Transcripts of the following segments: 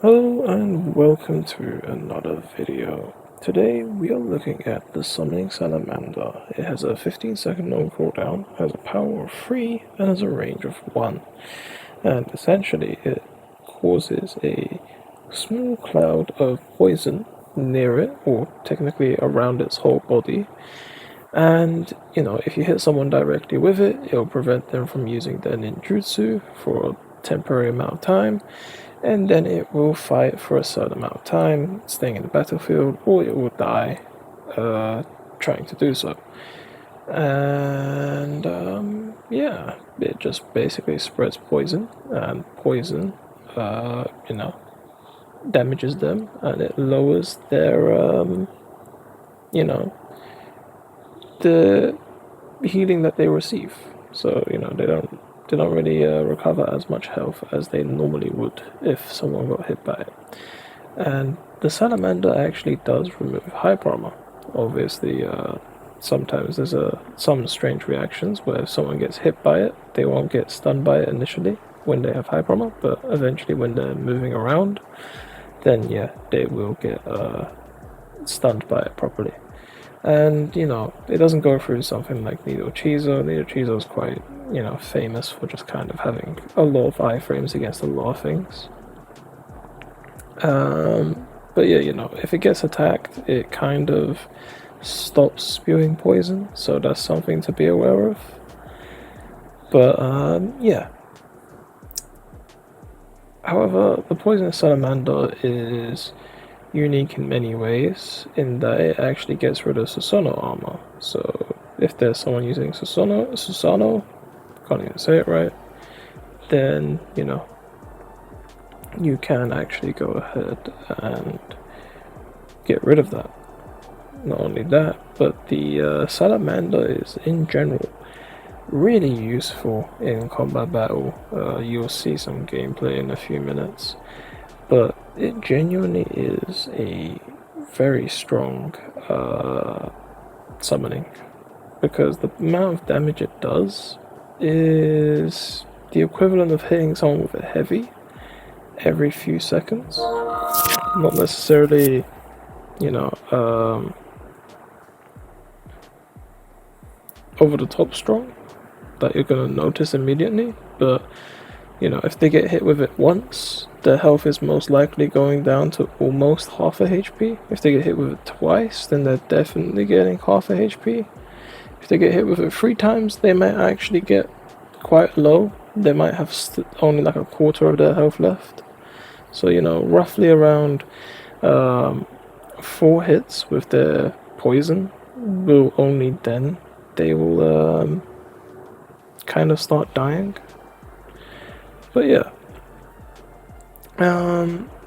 Hello and welcome to another video. Today we are looking at the Summoning Salamander. It has a 15-second no cooldown, has a power of 3, and has a range of 1. And essentially it causes a small cloud of poison near it, or technically around its whole body. And, if you hit someone directly with it, it'll prevent them from using their ninjutsu for a temporary amount of time, and then it will fight for a certain amount of time, staying in the battlefield, or it will die trying to do so. And yeah, it just basically spreads poison, and poison, damages them, and it lowers their, the healing that they receive. So they don't really recover as much health as they normally would if someone got hit by it. And the salamander actually does remove hyper armor. Obviously, sometimes there's some strange reactions where if someone gets hit by it, they won't get stunned by it initially when they have hyper armor, but eventually when they're moving around, then yeah, they will get stunned by it properly. And, it doesn't go through something like Needle Chizo. Needle Chizo is quite, famous for just kind of having a lot of iframes against a lot of things. But yeah, if it gets attacked, it kind of stops spewing poison, so that's something to be aware of. But, yeah. However, the Poisonous Salamander is unique in many ways, in that it actually gets rid of Susanoo armor. So if there's someone using Susanoo, can't even say it right, then you can actually go ahead and get rid of that. Not only that, but the salamander is in general really useful in combat battle. You'll see some gameplay in a few minutes, but it genuinely is a very strong summoning, because the amount of damage it does is the equivalent of hitting someone with a heavy every few seconds. Not necessarily, over the top strong that you're going to notice immediately, but if they get hit with it once, their health is most likely going down to almost half a HP. If they get hit with it twice, then they're definitely getting half a HP. If they get hit with it 3 times, they might actually get quite low. They might have only like a quarter of their health left. So, roughly around 4 hits with their poison will only then they will kind of start dying. But yeah,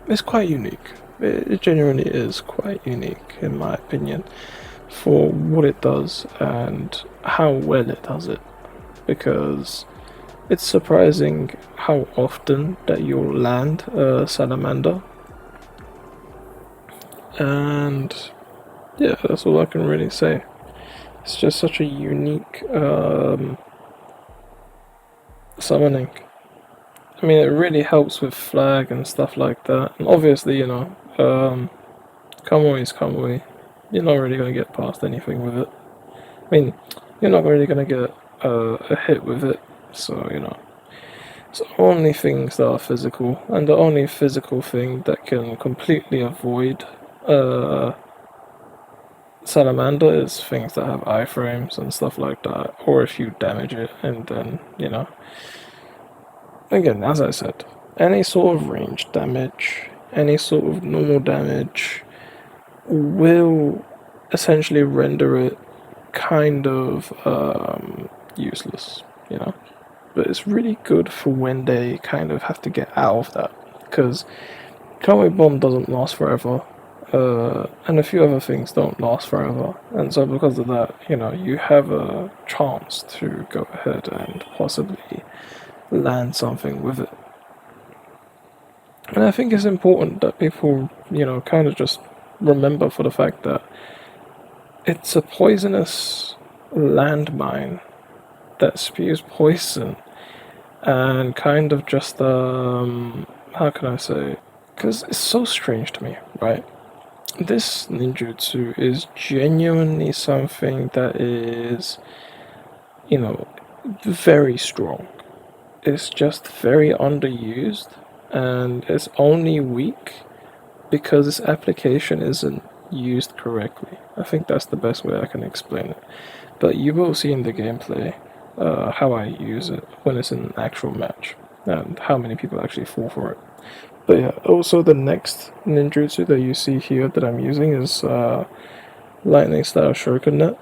it's quite unique. It genuinely is quite unique, in my opinion, for what it does and how well it does it. Because it's surprising how often that you'll land a salamander. And yeah, that's all I can really say. It's just such a unique summoning. I mean, it really helps with flag and stuff like that. And obviously, Kamui is Kamui. You're not really going to get past anything with it. I mean, you're not really going to get a hit with it. So, it's only things that are physical. And the only physical thing that can completely avoid Salamander is things that have iframes and stuff like that. Or if you damage it, and then, again, as I said, any sort of ranged damage, any sort of normal damage will essentially render it kind of useless, But it's really good for when they kind of have to get out of that, because Kamui Bomb doesn't last forever, and a few other things don't last forever, and so because of that, you have a chance to go ahead and possibly land something with it. And I think it's important that people, kind of just remember for the fact that it's a poisonous landmine that spews poison and kind of just, how can I say, Because it's so strange to me, right? This ninjutsu is genuinely something that is, you know, very strong. It's just very underused, and it's only weak because its application isn't used correctly. I think that's the best way I can explain it. But you will see in the gameplay how I use it when it's in an actual match and how many people actually fall for it. But yeah, also the next ninjutsu that you see here that I'm using is lightning style shuriken net,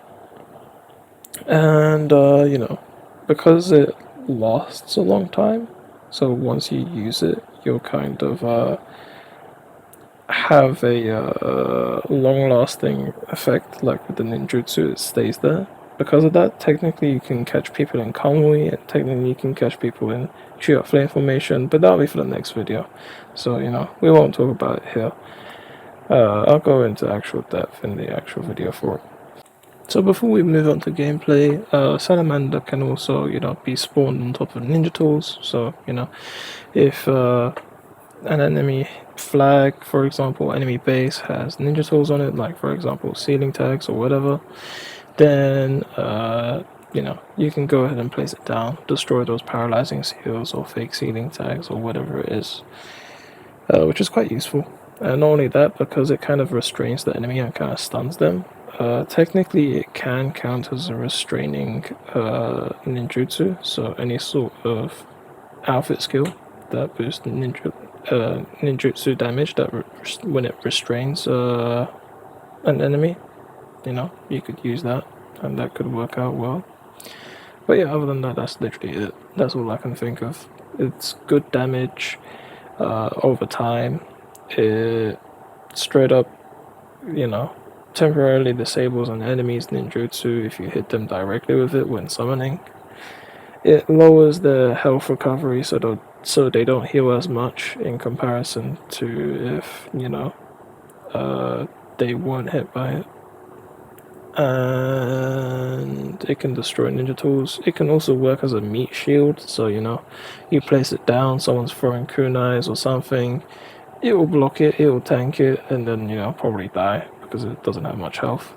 and because it lasts a long time, so once you use it, you'll kind of have a long-lasting effect. Like with the ninjutsu, it stays there. Because of that, technically you can catch people in Kamui, and technically you can catch people in tree of flame formation, but that'll be for the next video. So, we won't talk about it here. I'll go into actual depth in the actual video for it. So before we move on to gameplay, Salamander can also, be spawned on top of ninja tools. So, if an enemy flag, for example, enemy base has ninja tools on it, like for example ceiling tags or whatever, then you can go ahead and place it down, destroy those paralyzing seals or fake ceiling tags or whatever it is, which is quite useful. And not only that, because it kind of restrains the enemy and kind of stuns them, technically it can count as a restraining ninjutsu, so any sort of outfit skill that boosts ninjutsu damage when it restrains an enemy, you could use that, and that could work out well. But yeah, other than that, that's literally it. That's all I can think of. It's good damage over time. It straight up, temporarily disables an enemy's ninjutsu if you hit them directly with it when summoning. It lowers their health recovery so they don't heal as much in comparison to if, they weren't hit by it. And it can destroy ninja tools. It can also work as a meat shield, so you place it down, someone's throwing kunais or something, it will block it, it will tank it, and then probably die because it doesn't have much health.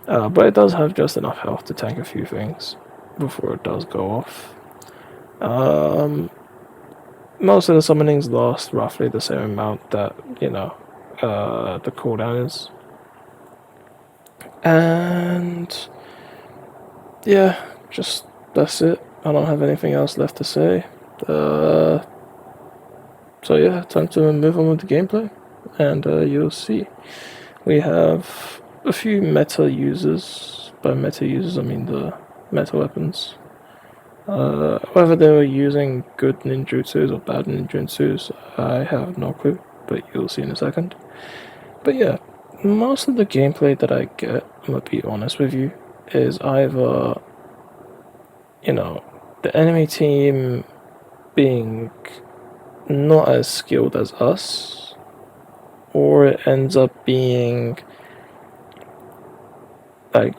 But it does have just enough health to tank a few things before it does go off. Most of the summonings last roughly the same amount that the cooldown is. And yeah, just that's it. I don't have anything else left to say. So yeah, time to move on with the gameplay, and you'll see we have a few meta users. By meta users, I mean the meta weapons. Whether they were using good ninjutsus or bad ninjutsus, I have no clue, but you'll see in a second. But yeah, most of the gameplay that I get, I'm gonna be honest with you, is either, the enemy team being not as skilled as us, or it ends up being like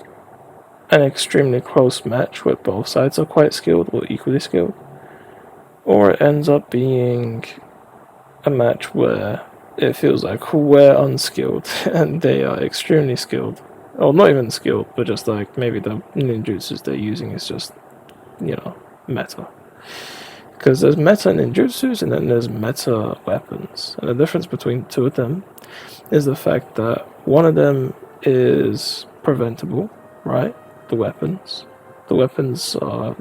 an extremely close match where both sides are quite skilled or equally skilled, or it ends up being a match where it feels like we're unskilled and they are extremely skilled, or not even skilled, but just like maybe the ninjutsus they're using is just meta. Because there's meta ninjutsus and then there's meta weapons, and the difference between the two of them is the fact that one of them is preventable, right? The weapons are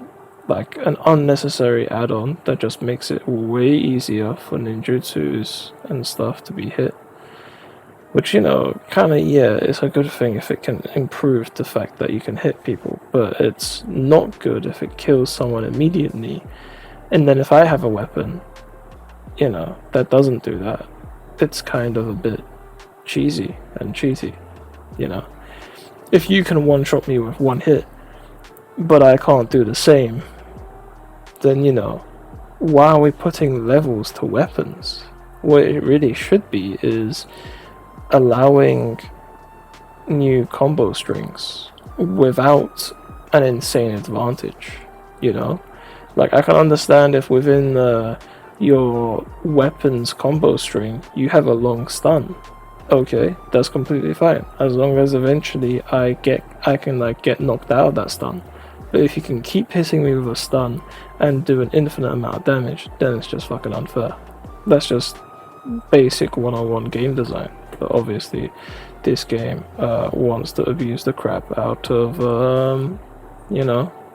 like an unnecessary add-on that just makes it way easier for ninjutsus and stuff to be hit, which it's a good thing if it can improve the fact that you can hit people, but it's not good if it kills someone immediately. And then if I have a weapon, that doesn't do that, it's kind of a bit cheesy and cheaty, If you can one-shot me with one hit, but I can't do the same, then, why are we putting levels to weapons? What it really should be is allowing new combo strings without an insane advantage, Like, I can understand if within your weapons combo string, you have a long stun. Okay, that's completely fine. As long as eventually I can like get knocked out of that stun. But if you can keep hitting me with a stun and do an infinite amount of damage, then it's just fucking unfair. That's just basic one-on-one game design. But obviously, this game wants to abuse the crap out of,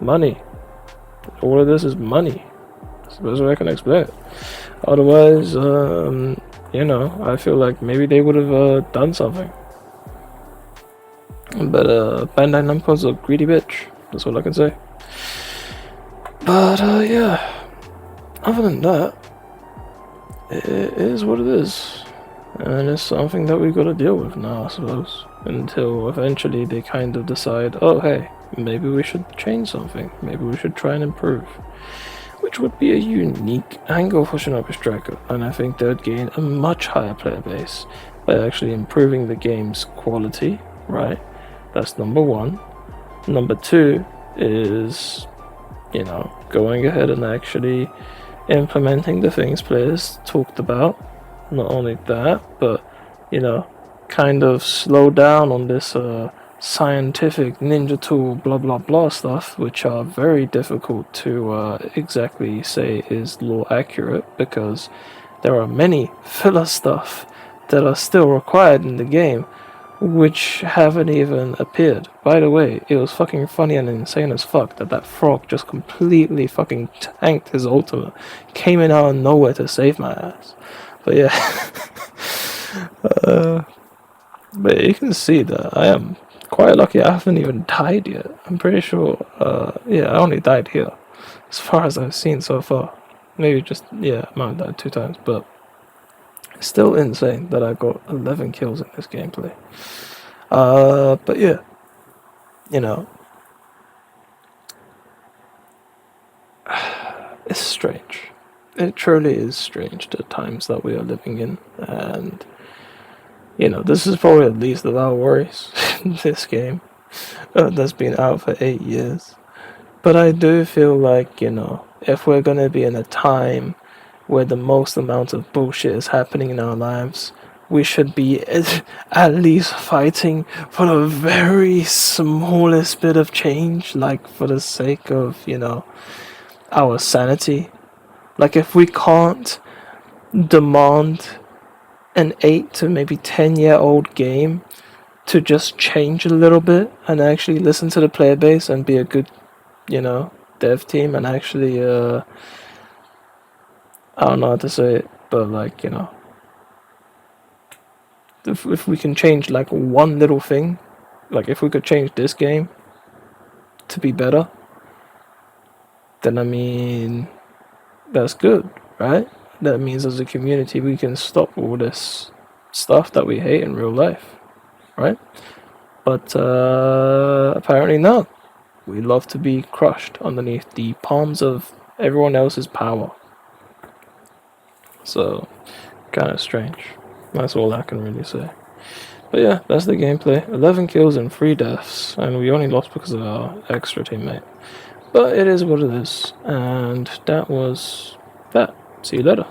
money. All of this is money. That's the best way I can explain it. Otherwise, I feel like maybe they would have done something. But Bandai Namco's a greedy bitch. That's all I can say. But yeah, other than that, it is what it is. And it's something that we've got to deal with now, I suppose. Until eventually they kind of decide, oh hey, maybe we should change something. Maybe we should try and improve. Which would be a unique angle for Shinobi Striker, and I think they would gain a much higher player base by actually improving the game's quality, right? That's number one. Number two is, going ahead and actually implementing the things players talked about. Not only that, but, kind of slow down on this scientific ninjutsu blah blah blah stuff, which are very difficult to exactly say is lore accurate, because there are many filler stuff that are still required in the game which haven't even appeared. By the way, it was fucking funny and insane as fuck that frog just completely fucking tanked his ultimate, came in out of nowhere to save my ass. But yeah, but you can see that I am quite lucky. I haven't even died yet. I'm pretty sure, I only died here, as far as I've seen so far. Maybe I might have died 2 times, but it's still insane that I got 11 kills in this gameplay. But yeah, it's strange. It truly is strange, the times that we are living in, and this is probably the least of our worries in this game that's been out for 8 years. But I do feel like, if we're gonna be in a time where the most amount of bullshit is happening in our lives, we should be at least fighting for the very smallest bit of change, like for the sake of, our sanity. Like, if we can't demand an 8 to maybe 10-year-old game to just change a little bit and actually listen to the player base and be a good, dev team, and actually, I don't know how to say it, but like, if we can change like one little thing, like if we could change this game to be better, then I mean, that's good, right? That means as a community we can stop all this stuff that we hate in real life, right? But apparently not. We love to be crushed underneath the palms of everyone else's power. So, kind of strange. That's all I can really say. But yeah, that's the gameplay. 11 kills and 3 deaths, and we only lost because of our extra teammate. But it is what it is, and that was that. See you later.